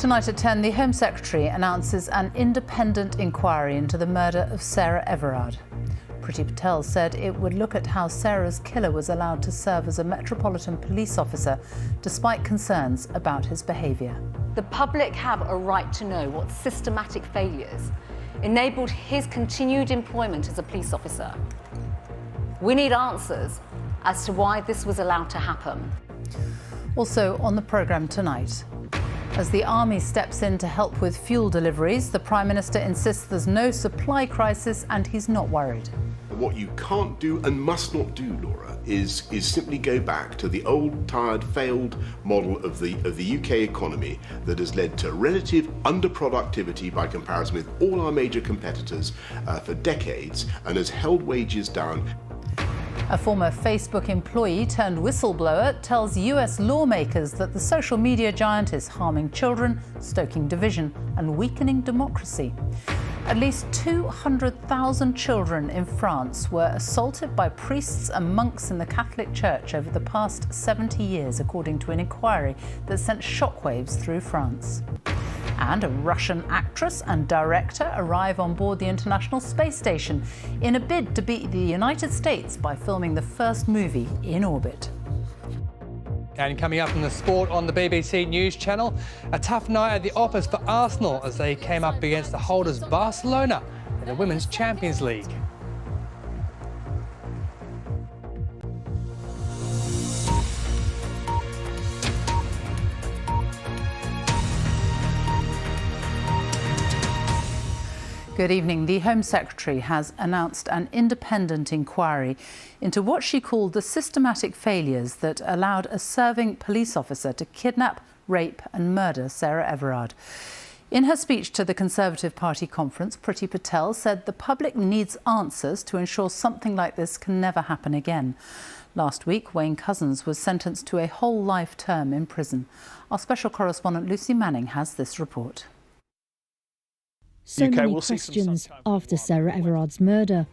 Tonight at 10, the Home Secretary announces an independent inquiry into the murder of Sarah Everard. Priti Patel said it would look at how Sarah's killer was allowed to serve as a Metropolitan Police officer despite concerns about his behaviour. The public have a right to know what systematic failures enabled his continued employment as a police officer. We need answers as to why this was allowed to happen. Also on the programme tonight, as the army steps in to help with fuel deliveries, the Prime Minister insists there's no supply crisis and he's not worried. What you can't do and must not do, Laura, is simply go back to the old, tired, failed model of the UK economy that has led to relative underproductivity by comparison with all our major competitors for decades and has held wages down. A former Facebook employee turned whistleblower tells US lawmakers that the social media giant is harming children, stoking division and weakening democracy. At least 200,000 children in France were assaulted by priests and monks in the Catholic Church over the past 70 years, according to an inquiry that sent shockwaves through France. And a Russian actress and director arrive on board the International Space Station in a bid to beat the United States by filming the first movie in orbit. And coming up in the sport on the BBC News channel, a tough night at the office for Arsenal as they came up against the holders Barcelona in the Women's Champions League. Good evening. The Home Secretary has announced an independent inquiry into what she called the systematic failures that allowed a serving police officer to kidnap, rape and murder Sarah Everard. In her speech to the Conservative Party conference, Priti Patel said the public needs answers to ensure something like this can never happen again. Last week, Wayne Couzens was sentenced to a whole life term in prison. Our special correspondent Lucy Manning has this report. So many questions after Sarah Everard's murder.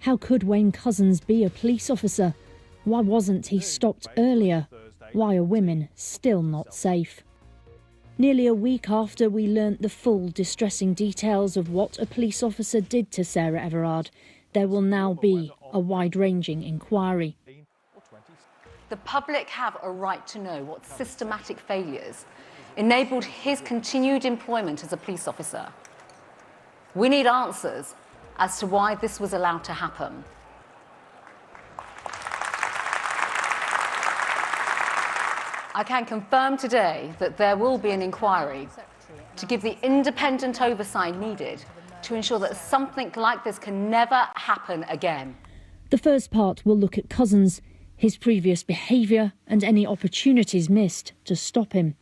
How could Wayne Couzens be a police officer? Why wasn't he stopped earlier? Why are women still not safe? Nearly a week after we learnt the full distressing details of what a police officer did to Sarah Everard, there will now be a wide-ranging inquiry. The public have a right to know what systematic failures enabled his continued employment as a police officer. We need answers as to why this was allowed to happen. I can confirm today that there will be an inquiry to give the independent oversight needed to ensure that something like this can never happen again. The first part will look at Couzens, his previous behaviour and any opportunities missed to stop him.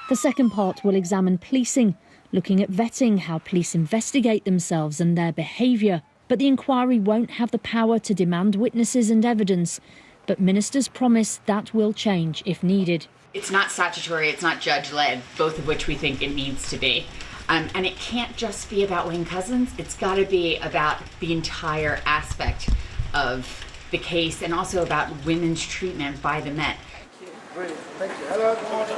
The second part will examine policing, looking at vetting how police investigate themselves and their behaviour. But the inquiry won't have the power to demand witnesses and evidence. But ministers promise that will change if needed. It's not statutory, it's not judge-led, both of which we think it needs to be. And it can't just be about Wayne Couzens, it's got to be about the entire aspect of the case and also about women's treatment by the Met. Thank you. Hello, good morning.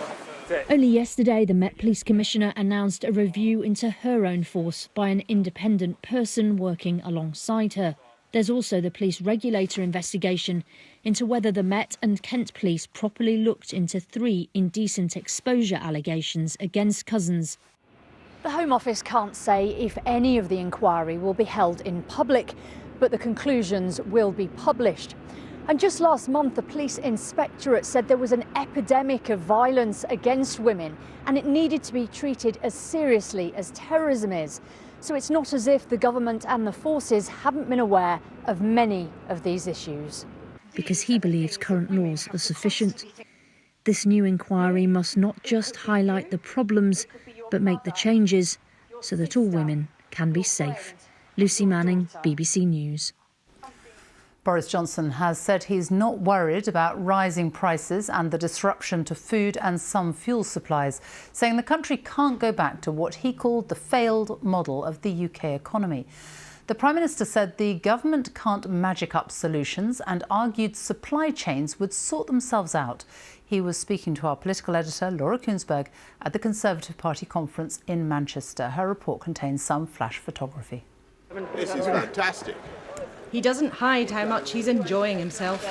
Only yesterday, the Met Police Commissioner announced a review into her own force by an independent person working alongside her. There's also the police regulator investigation into whether the Met and Kent Police properly looked into 3 indecent exposure allegations against Couzens. The Home Office can't say if any of the inquiry will be held in public, but the conclusions will be published. And just last month, the police inspectorate said there was an epidemic of violence against women and it needed to be treated as seriously as terrorism is. So it's not as if the government and the forces haven't been aware of many of these issues. Because he believes current laws are sufficient. This new inquiry must not just highlight the problems, but make the changes so that all women can be safe. Lucy Manning, BBC News. Boris Johnson has said he's not worried about rising prices and the disruption to food and some fuel supplies, saying the country can't go back to what he called the failed model of the UK economy. The The Prime Minister said the government can't magic up solutions and argued supply chains would sort themselves out. He was speaking to our political editor, Laura Kuenssberg, at the Conservative Party conference in Manchester. Her report contains some flash photography. This is fantastic. He doesn't hide how much he's enjoying himself.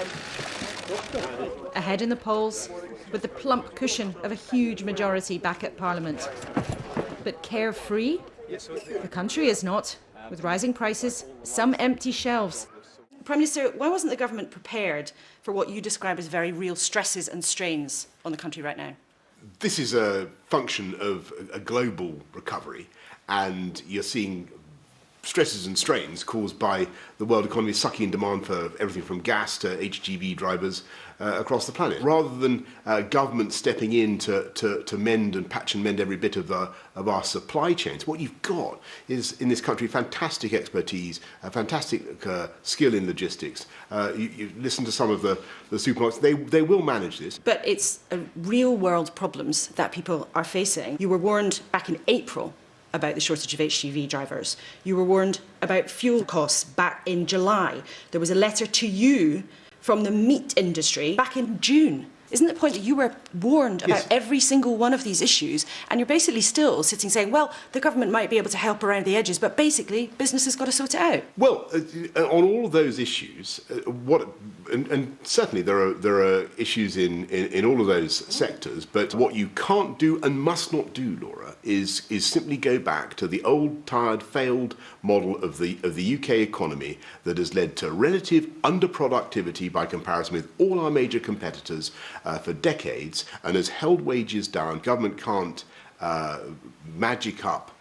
Ahead in the polls, with the plump cushion of a huge majority back at Parliament. But carefree? The country is not, with rising prices, some empty shelves. Prime Minister, why wasn't the government prepared for what you describe as very real stresses and strains on the country right now? This is a function of a global recovery, and you're seeing stresses and strains caused by the world economy sucking in demand for everything from gas to HGV drivers across the planet. Rather than government stepping in to mend and patch and mend every bit of our supply chains, what you've got is, in this country, fantastic expertise, fantastic skill in logistics. You listen to some of the supermarkets, they will manage this. But it's real-world problems that people are facing. You were warned back in April about the shortage of HGV drivers. You were warned about fuel costs back in July. There was a letter to you from the meat industry back in June. Isn't the point that you were warned about every single one of these issues, and you're basically still sitting saying, well, the government might be able to help around the edges, but basically business has got to sort it out? Well, on all of those issues, and certainly there are issues in all of those sectors, but what you can't do and must not do, Laura, is simply go back to the old, tired, failed model of the UK economy that has led to relative underproductivity by comparison with all our major competitors for decades, and has held wages down. Government can't magic up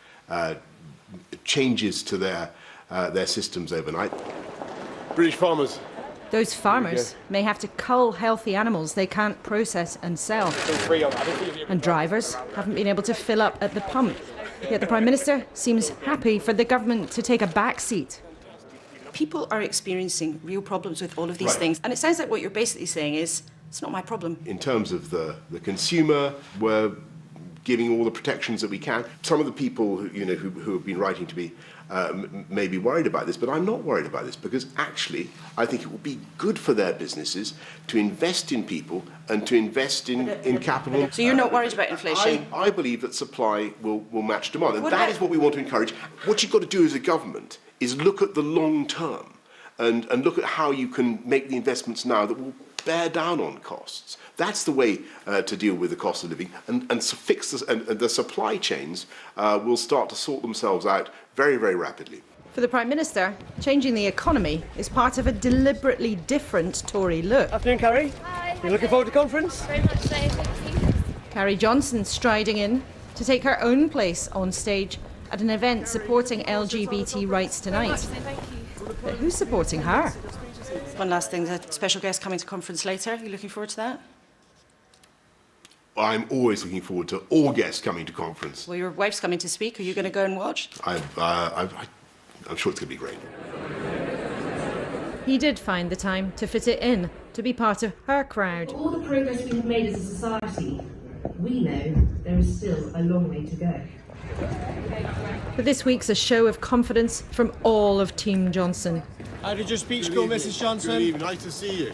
changes to their systems overnight. British farmers. Those farmers may have to cull healthy animals they can't process and sell. And drivers haven't been able to fill up at the pump. Yet the Prime Minister seems happy for the government to take a back seat. People are experiencing real problems with all of these things, and it sounds like what you're basically saying is, it's not my problem. In terms of the consumer, we're giving all the protections that we can. Some of the people who have been writing to me may be worried about this, but I'm not worried about this, because actually I think it will be good for their businesses to invest in people and to invest in capital. So you're not worried about inflation? I believe that supply will match demand, and that is what we want to encourage. What you've got to do as a government is look at the long term and look at how you can make the investments now that will bear down on costs. That's the way to deal with the cost of living, and fix this, and the supply chains will start to sort themselves out very, very rapidly. For the Prime Minister, changing the economy is part of a deliberately different Tory look. Afternoon, Corrie. Hi. You looking forward to conference? Very much so, thank you. Carrie Johnson striding in to take her own place on stage at an event supporting LGBT rights tonight. Thank you. But who's supporting her? One last thing, a special guest coming to conference later. Are you looking forward to that? I'm always looking forward to all guests coming to conference. Well, your wife's coming to speak. Are you going to go and watch? I'm sure it's going to be great. He did find the time to fit it in, to be part of her crowd. For all the progress we have made as a society, we know there is still a long way to go. But this week's a show of confidence from all of Team Johnson. How did your speech go, Mrs. Johnson? Good evening, nice to see you.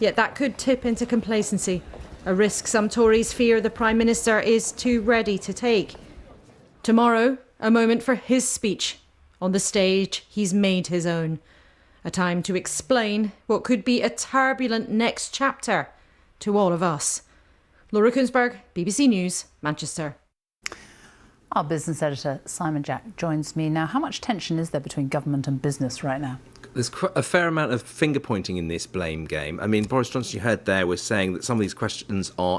Yet that could tip into complacency, a risk some Tories fear the Prime Minister is too ready to take. Tomorrow, a moment for his speech on the stage he's made his own. A time to explain what could be a turbulent next chapter to all of us. Laura Kuenssberg, BBC News, Manchester. Our business editor, Simon Jack, joins me now. How much tension is there between government and business right now? There's a fair amount of finger-pointing in this blame game. I mean, Boris Johnson, you heard there, was saying that some of these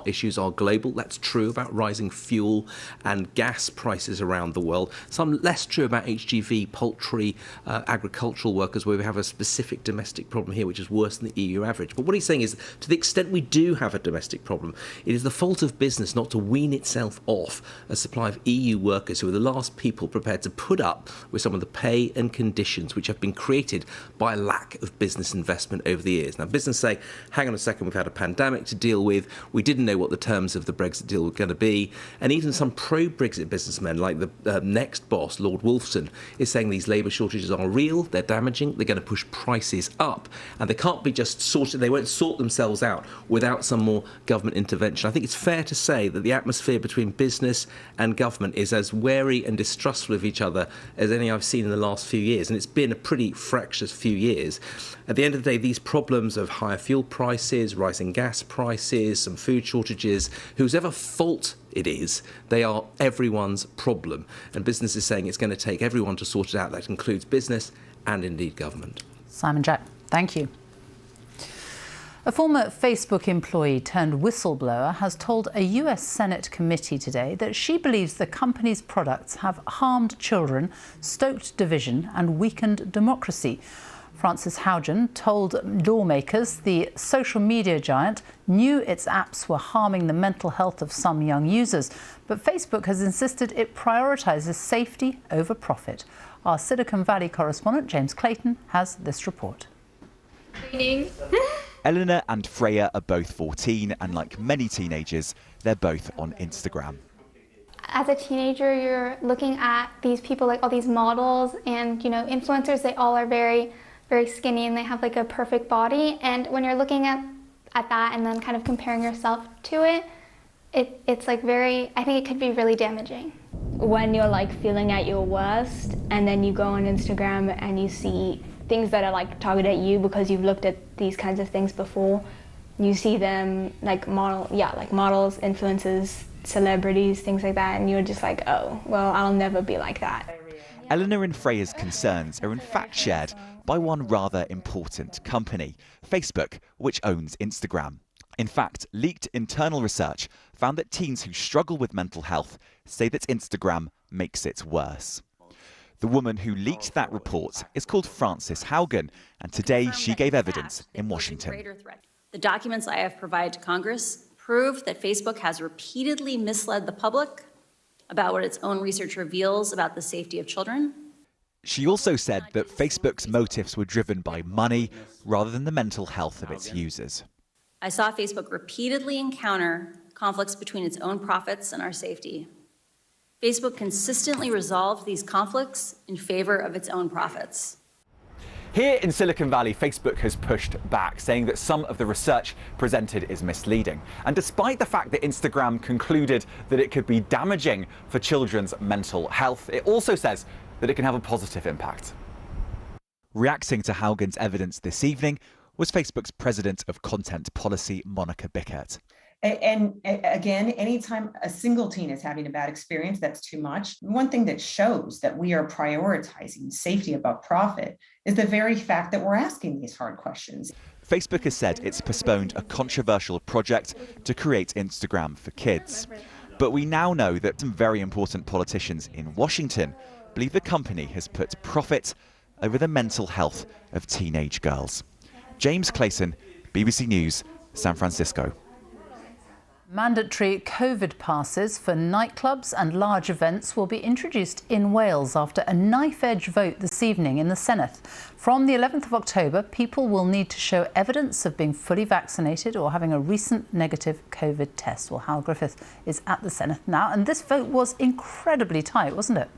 issues are global. That's true about rising fuel and gas prices around the world. Some less true about HGV, poultry, agricultural workers, where we have a specific domestic problem here, which is worse than the EU average. But what he's saying is, to the extent we do have a domestic problem, it is the fault of business not to wean itself off a supply of EU workers who are the last people prepared to put up with some of the pay and conditions which have been created by a lack of business investment over the years. Now, business say, hang on a second, we've had a pandemic to deal with. We didn't know what the terms of the Brexit deal were going to be. And even some pro-Brexit businessmen, like the next boss, Lord Wolfson, is saying these labour shortages are real, they're damaging, they're going to push prices up. And they can't be just sorted, they won't sort themselves out without some more government intervention. I think it's fair to say that the atmosphere between business and government is as wary and distrustful of each other as any I've seen in the last few years. And it's been a pretty fractious few years. At the end of the day, these problems of higher fuel prices, rising gas prices, some food shortages, whosever fault it is, they are everyone's problem. And business is saying it's going to take everyone to sort it out. That includes business and indeed government. Simon Jack, thank you. A former Facebook employee turned whistleblower has told a US Senate committee today that she believes the company's products have harmed children, stoked division and weakened democracy. Frances Haugen told lawmakers the social media giant knew its apps were harming the mental health of some young users, but Facebook has insisted it prioritises safety over profit. Our Silicon Valley correspondent James Clayton has this report. Eleanor and Freya are both 14, and like many teenagers, they're both on Instagram. As a teenager, you're looking at these people, like all these models and, influencers. They all are very, very skinny and they have like a perfect body. And when you're looking at that and then kind of comparing yourself to it, it's like I think it could be really damaging. When you're like feeling at your worst and then you go on Instagram and you see things that are like targeted at you because you've looked at these kinds of things before. You see them like models, influencers, celebrities, things like that, and you're just like, oh, well, I'll never be like that. Eleanor and Freya's concerns are in fact shared by one rather important company, Facebook, which owns Instagram. In fact, leaked internal research found that teens who struggle with mental health say that Instagram makes it worse. The woman who leaked that report is called Frances Haugen, and today she gave evidence in Washington. The documents I have provided to Congress prove that Facebook has repeatedly misled the public about what its own research reveals about the safety of children. She also said that Facebook's motives were driven by money rather than the mental health of its users. I saw Facebook repeatedly encounter conflicts between its own profits and our safety. Facebook consistently resolved these conflicts in favor of its own profits. Here in Silicon Valley, Facebook has pushed back, saying that some of the research presented is misleading. And despite the fact that Instagram concluded that it could be damaging for children's mental health, it also says that it can have a positive impact. Reacting to Haugen's evidence this evening was Facebook's president of content policy, Monica Bickert. And again, anytime a single teen is having a bad experience, that's too much. One thing that shows that we are prioritizing safety above profit is the very fact that we're asking these hard questions. Facebook has said it's postponed a controversial project to create Instagram for kids. But we now know that some very important politicians in Washington believe the company has put profit over the mental health of teenage girls. James Clayton, BBC News, San Francisco. Mandatory COVID passes for nightclubs and large events will be introduced in Wales after a knife-edge vote this evening in the Senedd. From the 11th of October, people will need to show evidence of being fully vaccinated or having a recent negative COVID test. Well, Hal Griffith is at the Senedd now, and this vote was incredibly tight, wasn't it?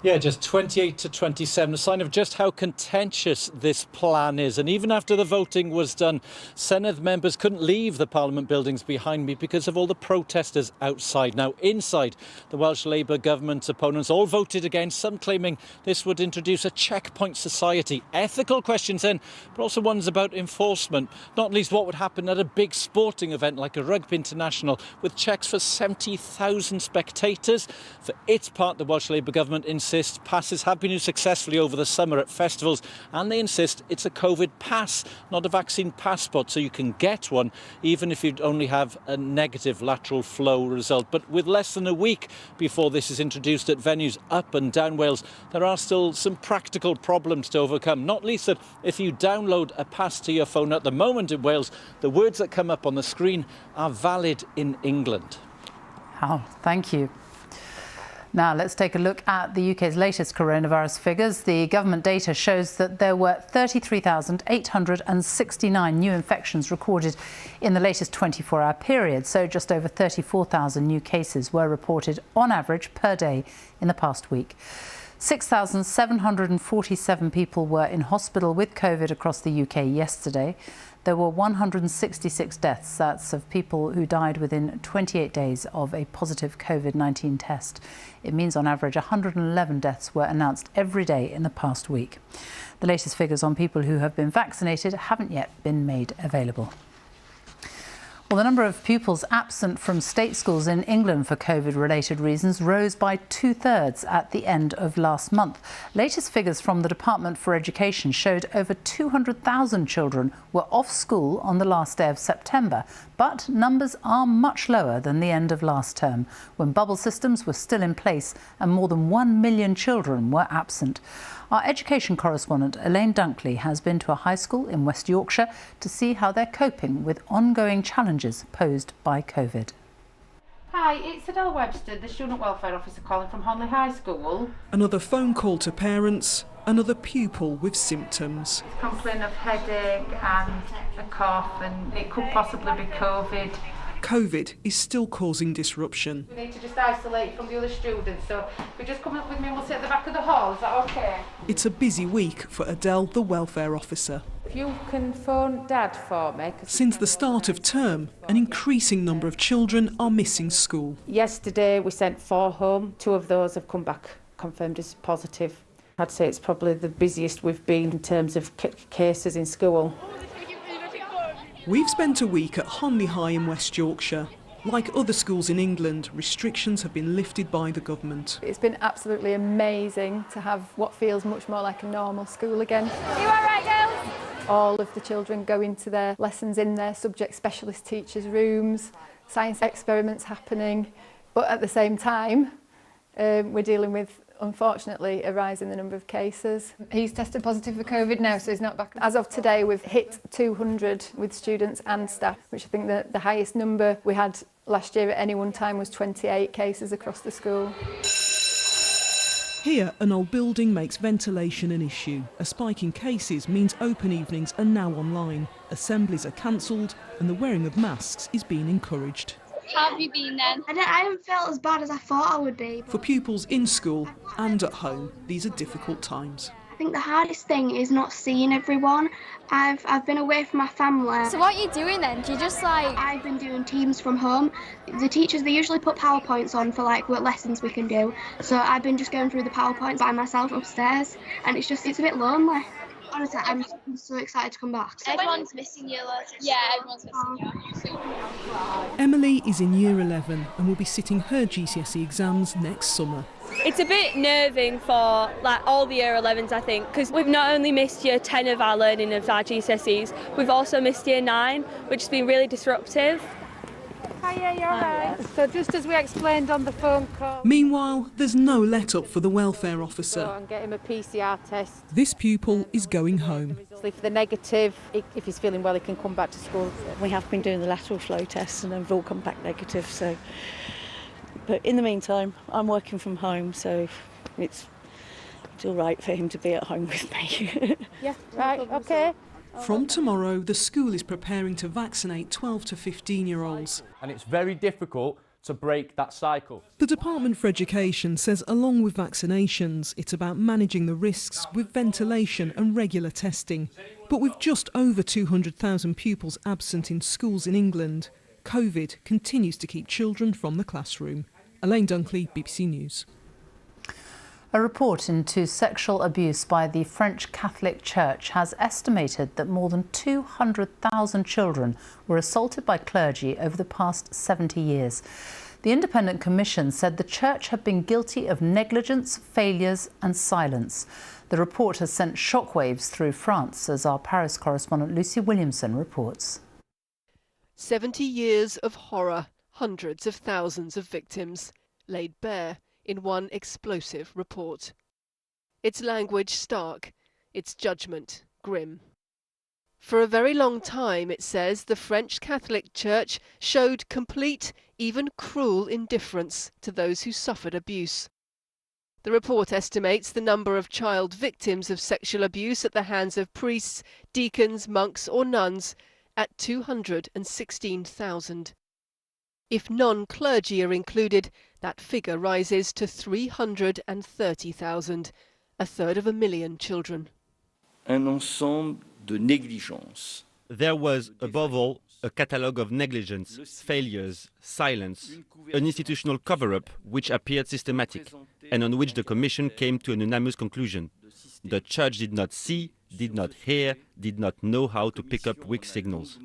Yeah, just 28 to 27, a sign of just how contentious this plan is. And even after the voting was done, Senedd members couldn't leave the Parliament buildings behind me because of all the protesters outside. Now, inside, the Welsh Labour government opponents all voted against, some claiming this would introduce a checkpoint society. Ethical questions then, but also ones about enforcement. Not least what would happen at a big sporting event like a rugby international with checks for 70,000 spectators. For its part, the Welsh Labour government insists passes have been used successfully over the summer at festivals, and they insist it's a COVID pass, not a vaccine passport, so you can get one even if you only have a negative lateral flow result. But with less than a week before this is introduced at venues up and down Wales, there are still some practical problems to overcome, not least that if you download a pass to your phone at the moment in Wales, the words that come up on the screen are valid in England. Oh, thank you. Now let's take a look at the UK's latest coronavirus figures. The government data shows that there were 33,869 new infections recorded in the latest 24-hour period. So just over 34,000 new cases were reported on average per day in the past week. 6,747 people were in hospital with COVID across the UK yesterday. There were 166 deaths, that's of people who died within 28 days of a positive COVID-19 test. It means on average 111 deaths were announced every day in the past week. The latest figures on people who have been vaccinated haven't yet been made available. Well, the number of pupils absent from state schools in England for COVID-related reasons rose by 2/3 at the end of last month. Latest figures from the Department for Education showed over 200,000 children were off school on the last day of September, but numbers are much lower than the end of last term, when bubble systems were still in place and more than 1 million children were absent. Our education correspondent Elaine Dunkley has been to a high school in West Yorkshire to see how they're coping with ongoing challenges posed by COVID. Hi, it's Adele Webster, the Student Welfare Officer calling from Honley High School. Another phone call to parents, another pupil with symptoms. Complaint of headache and a cough, and it could possibly be COVID. COVID is still causing disruption. We need to just isolate from the other students, so if you just come up with me and we'll sit at the back of the hall, is that okay? It's a busy week for Adele, the welfare officer. If you can phone Dad for me. Since the start of term, an increasing number of children are missing school. Yesterday we sent 4 home. 2 of those have come back confirmed as positive. I'd say it's probably the busiest we've been in terms of cases in school. We've spent a week at Honley High in West Yorkshire. Like other schools in England, restrictions have been lifted by the government. It's been absolutely amazing to have what feels much more like a normal school again. You all right, girls? All of the children go into their lessons in their subject specialist teachers' rooms, science experiments happening, but at the same time we're dealing with, unfortunately, a rise in the number of cases. He's tested positive for COVID now, so he's not back. As of today, we've hit 200 with students and staff, which I think the highest number we had last year at any one time was 28 cases across the school. Here, an old building makes ventilation an issue. A spike in cases means open evenings are now online. Assemblies are cancelled and the wearing of masks is being encouraged. How have you been then? I haven't felt as bad as I thought I would be. For pupils in school and at home, these are difficult times. I think the hardest thing is not seeing everyone. I've been away from my family. So what are you doing then? Do you just like... I've been doing Teams from home. The teachers, they usually put PowerPoints on for like what lessons we can do. So I've been just going through the PowerPoints by myself upstairs, and it's a bit lonely. Honestly, I'm so excited to come back. Everyone's missing you. Yeah, everyone's missing you. Emily is in Year 11 and will be sitting her GCSE exams next summer. It's a bit nerving for all the Year 11s, I think, because we've not only missed Year 10 of our learning of our GCSEs, we've also missed Year 9, which has been really disruptive. Hiya, you're alright. So just as we explained on the phone call... Meanwhile, there's no let-up for the welfare officer. Go and get him a PCR test. This pupil is going home. If they're negative, if he's feeling well, he can come back to school. We have been doing the lateral flow tests and they've all come back negative, so... But in the meantime, I'm working from home, so it's all right for him to be at home with me. Yeah, right, okay. From tomorrow, the school is preparing to vaccinate 12 to 15-year-olds. And it's very difficult to break that cycle. The Department for Education says along with vaccinations, it's about managing the risks with ventilation and regular testing. But with just over 200,000 pupils absent in schools in England, COVID continues to keep children from the classroom. Elaine Dunkley, BBC News. A report into sexual abuse by the French Catholic Church has estimated that more than 200,000 children were assaulted by clergy over the past 70 years. The independent commission said the church had been guilty of negligence, failures and silence. The report has sent shockwaves through France, as our Paris correspondent Lucy Williamson reports. 70 years of horror, hundreds of thousands of victims, laid bare in one explosive report. Its language stark, its judgment grim. For a very long time, it says, the French Catholic Church showed complete, even cruel indifference to those who suffered abuse. The report estimates the number of child victims of sexual abuse at the hands of priests, deacons, monks or nuns at 216,000. If non-clergy are included, that figure rises to 330,000, a third of a million children. Un ensemble de négligence. There was, above all, a catalogue of negligence, failures, silence, an institutional cover-up which appeared systematic and on which the Commission came to an unanimous conclusion. The Church did not see, did not hear, did not know how to pick up weak signals.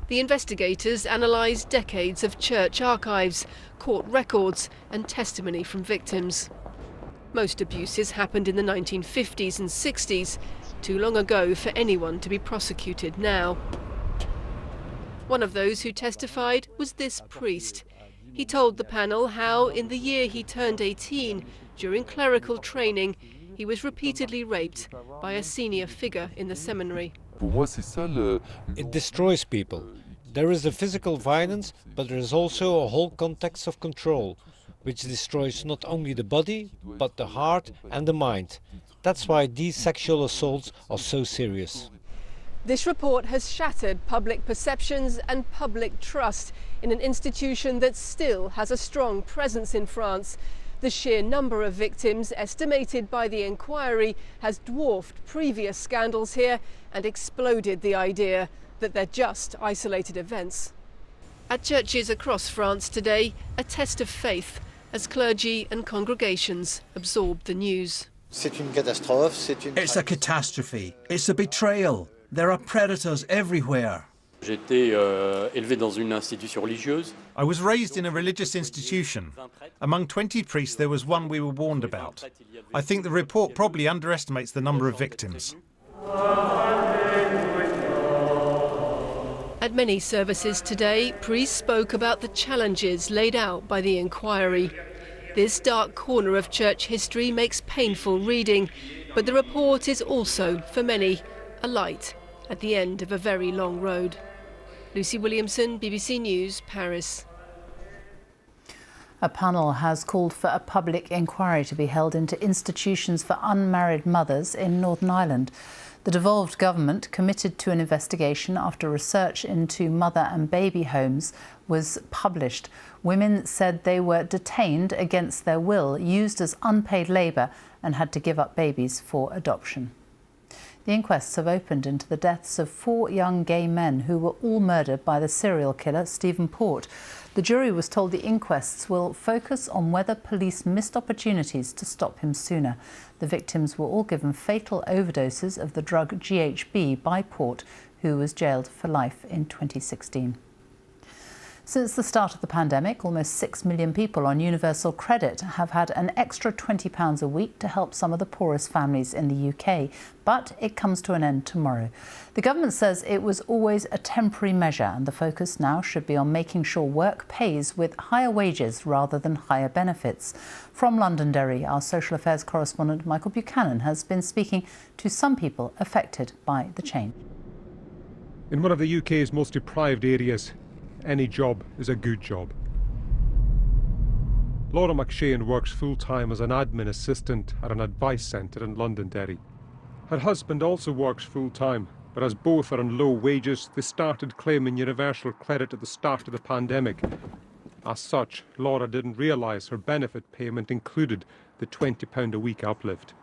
The investigators analysed decades of church archives, court records and testimony from victims. Most abuses happened in the 1950s and 60s, too long ago for anyone to be prosecuted now. One of those who testified was this priest. He told the panel how, in the year he turned 18, during clerical training, he was repeatedly raped by a senior figure in the seminary. It destroys people. There is the physical violence, but there is also a whole context of control, which destroys not only the body, but the heart and the mind. That's why these sexual assaults are so serious. This report has shattered public perceptions and public trust in an institution that still has a strong presence in France. The sheer number of victims estimated by the inquiry has dwarfed previous scandals here and exploded the idea that they're just isolated events. At churches across France today, a test of faith as clergy and congregations absorb the news. It's a catastrophe. It's a betrayal. There are predators everywhere. I was raised in a religious institution. Among 20 priests, there was one we were warned about. I think the report probably underestimates the number of victims. At many services today, priests spoke about the challenges laid out by the inquiry. This dark corner of church history makes painful reading, but the report is also, for many, a light at the end of a very long road. Lucy Williamson, BBC News, Paris. A panel has called for a public inquiry to be held into institutions for unmarried mothers in Northern Ireland. The devolved government committed to an investigation after research into mother and baby homes was published. Women said they were detained against their will, used as unpaid labour and had to give up babies for adoption. The inquests have opened into the deaths of 4 young gay men who were all murdered by the serial killer Stephen Port. The jury was told the inquests will focus on whether police missed opportunities to stop him sooner. The victims were all given fatal overdoses of the drug GHB by Port, who was jailed for life in 2016. Since the start of the pandemic, almost 6 million people on universal credit have had an extra £20 a week to help some of the poorest families in the UK. But it comes to an end tomorrow. The government says it was always a temporary measure and the focus now should be on making sure work pays with higher wages rather than higher benefits. From Londonderry, our social affairs correspondent Michael Buchanan has been speaking to some people affected by the change. In one of the UK's most deprived areas, any job is a good job. Laura McShane works full-time as an admin assistant at an advice centre in Londonderry. Her husband also works full-time, but as both are on low wages, they started claiming universal credit at the start of the pandemic. As such, Laura didn't realise her benefit payment included the £20 a week uplift.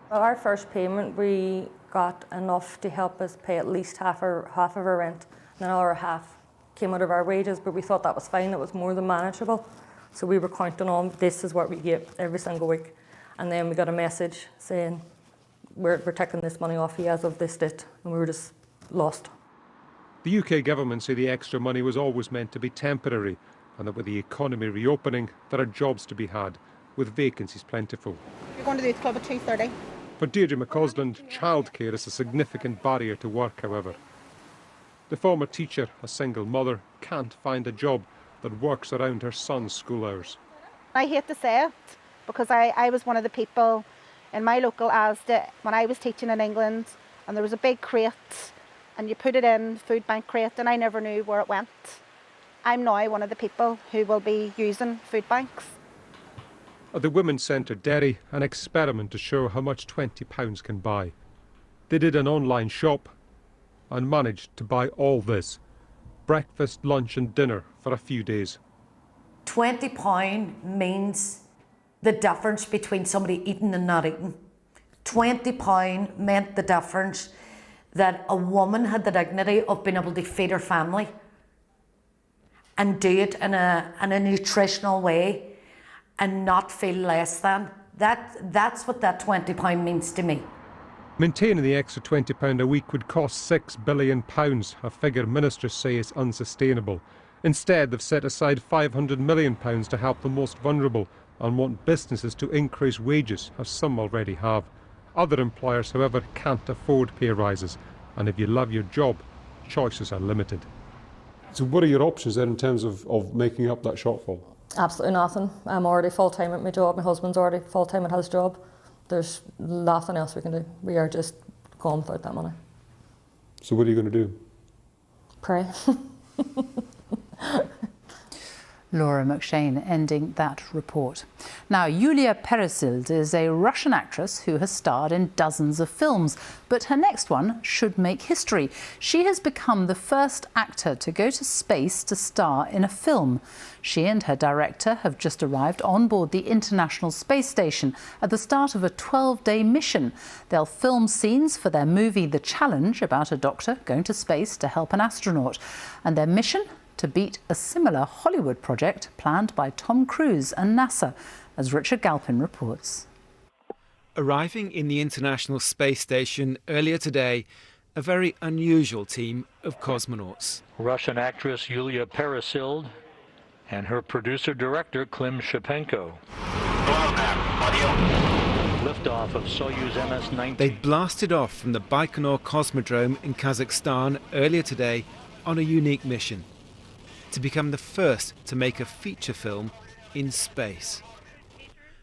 Well, our first payment, we got enough to help us pay at least half of our rent, and another half came out of our wages, but we thought that was fine, it was more than manageable. So we were counting on this is what we get every single week. And then we got a message saying, we're taking this money off you as of this date, and we were just lost. The UK government say the extra money was always meant to be temporary, and that with the economy reopening, there are jobs to be had, with vacancies plentiful. You're going to the youth club at 2:30. For Deirdre McCausland, childcare is a significant barrier to work, however. The former teacher, a single mother, can't find a job that works around her son's school hours. I hate to say it, because I was one of the people in my local Asda when I was teaching in England, and there was a big crate, and you put it in, food bank crate, and I never knew where it went. I'm now one of the people who will be using food banks. At the Women's Centre Derry, an experiment to show how much £20 can buy. They did an online shop and managed to buy all this. Breakfast, lunch and dinner for a few days. £20 means the difference between somebody eating and not eating. £20 meant the difference that a woman had the dignity of being able to feed her family and do it in a nutritional way and not feel less than. That's what that £20 means to me. Maintaining the extra £20 a week would cost £6 billion, a figure ministers say is unsustainable. Instead, they've set aside £500 million to help the most vulnerable and want businesses to increase wages, as some already have. Other employers, however, can't afford pay rises, and if you love your job, choices are limited. So what are your options then in terms of making up that shortfall? Absolutely nothing. I'm already full-time at my job, my husband's already full-time at his job. There's nothing else we can do. We are just going without that money. So what are you going to do? Pray. Laura McShane ending that report. Now, Yulia Peresild is a Russian actress who has starred in dozens of films, but her next one should make history. She has become the first actor to go to space to star in a film. She and her director have just arrived on board the International Space Station at the start of a 12-day mission. They'll film scenes for their movie The Challenge, about a doctor going to space to help an astronaut. And their mission? To beat a similar Hollywood project planned by Tom Cruise and NASA, as Richard Galpin reports. Arriving in the International Space Station earlier today, a very unusual team of cosmonauts. Russian actress Yulia Peresild and her producer-director Klim Shipenko. Liftoff of Soyuz MS-19. They'd blasted off from the Baikonur Cosmodrome in Kazakhstan earlier today on a unique mission: to become the first to make a feature film in space.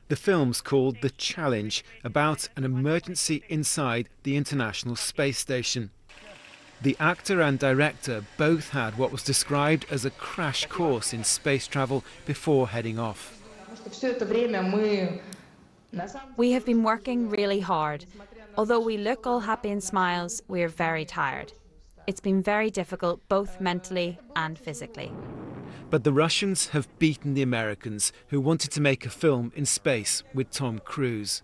The film's called The Challenge, about an emergency inside the International Space Station. The actor and director both had what was described as a crash course in space travel before heading off. We have been working really hard. Although we look all happy and smiles, we are very tired. It's been very difficult, both mentally and physically. But the Russians have beaten the Americans, who wanted to make a film in space with Tom Cruise.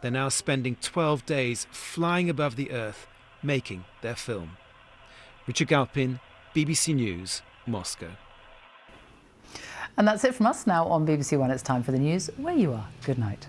They're now spending 12 days flying above the Earth, making their film. Richard Galpin, BBC News, Moscow. And that's it from us now on BBC One. It's time for the news where you are. Good night.